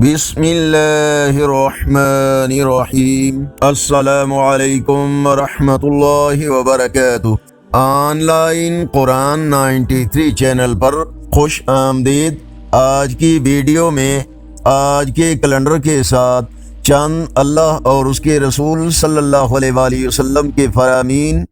بسم اللہ الرحمن الرحیم۔ السلام علیکم ورحمۃ اللہ وبرکاتہ۔ آن لائن قرآن 93 چینل پر خوش آمدید۔ آج کی ویڈیو میں آج کے کیلنڈر کے ساتھ چند اللہ اور اس کے رسول صلی اللہ علیہ وآلہ وسلم کے فرامین۔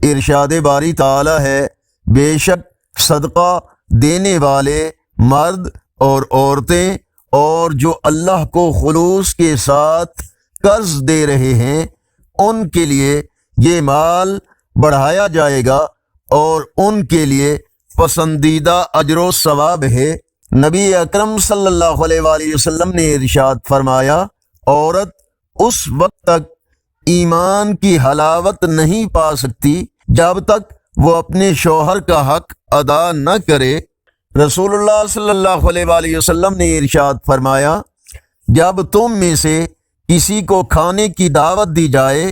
ارشاد باری تعالی ہے، بے شک صدقہ دینے والے مرد اور عورتیں اور جو اللہ کو خلوص کے ساتھ قرض دے رہے ہیں ان کے لیے یہ مال بڑھایا جائے گا اور ان کے لیے پسندیدہ اجر و ثواب ہے۔ نبی اکرم صلی اللہ علیہ وآلہ وسلم نے ارشاد فرمایا، عورت اس وقت تک ایمان کی حلاوت نہیں پا سکتی جب تک وہ اپنے شوہر کا حق ادا نہ کرے۔ رسول اللہ صلی اللہ علیہ وآلہ وسلم نے ارشاد فرمایا، جب تم میں سے کسی کو کھانے کی دعوت دی جائے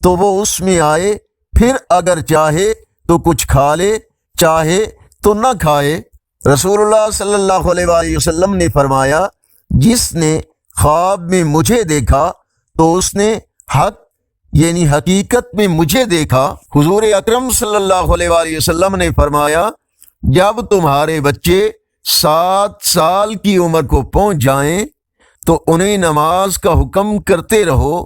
تو وہ اس میں آئے، پھر اگر چاہے تو کچھ کھا لے، چاہے تو نہ کھائے۔ رسول اللہ صلی اللہ علیہ وآلہ وسلم نے فرمایا، جس نے خواب میں مجھے دیکھا تو اس نے حق یعنی حقیقت میں مجھے دیکھا۔ حضور اکرم صلی اللہ علیہ وآلہ وسلم نے فرمایا، جب تمہارے بچے 7 سال کی عمر کو پہنچ جائیں تو انہیں نماز کا حکم کرتے رہو،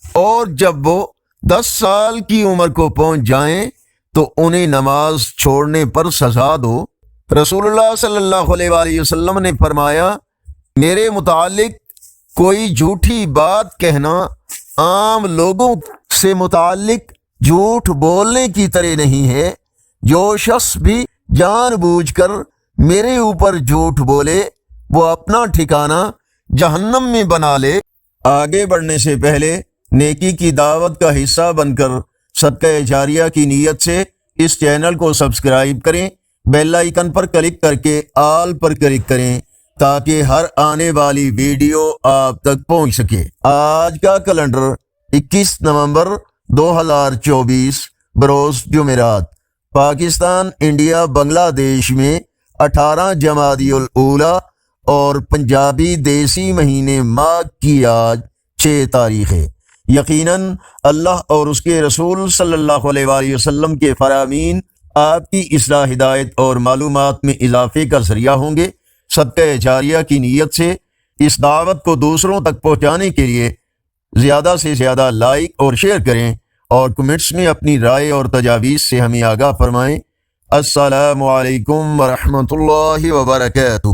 اور جب وہ 10 سال کی عمر کو پہنچ جائیں تو انہیں نماز چھوڑنے پر سزا دو۔ رسول اللہ صلی اللہ علیہ وآلہ وسلم نے فرمایا، میرے متعلق کوئی جھوٹی بات کہنا عام لوگوں سے متعلق جھوٹ بولنے کی طرح نہیں ہے۔ جو شخص بھی جان بوجھ کر میرے اوپر جھوٹ بولے وہ اپنا ٹھکانہ جہنم میں بنا لے۔ آگے بڑھنے سے پہلے نیکی کی دعوت کا حصہ بن کر صدقہ جاریہ کی نیت سے اس چینل کو سبسکرائب کریں، بیل آئیکن پر کلک کر کے آل پر کلک کریں تاکہ ہر آنے والی ویڈیو آپ تک پہنچ سکے۔ آج کا کیلنڈر 21 نومبر 2024 بروز جمعرات۔ پاکستان، انڈیا، بنگلہ دیش میں 18 جمادی الاولیٰ اور پنجابی دیسی مہینے ماہ کی آج 6 تاریخ ہے۔ یقیناً اللہ اور اس کے رسول صلی اللہ علیہ وآلہ وسلم کے فرامین آپ کی اصلاح، ہدایت اور معلومات میں اضافے کا ذریعہ ہوں گے۔ صدقہ جاریہ کی نیت سے اس دعوت کو دوسروں تک پہنچانے کے لیے زیادہ سے زیادہ لائک اور شیئر کریں اور کمنٹس میں اپنی رائے اور تجاویز سے ہمیں آگاہ فرمائیں۔ السلام علیکم ورحمۃ اللہ وبرکاتہ۔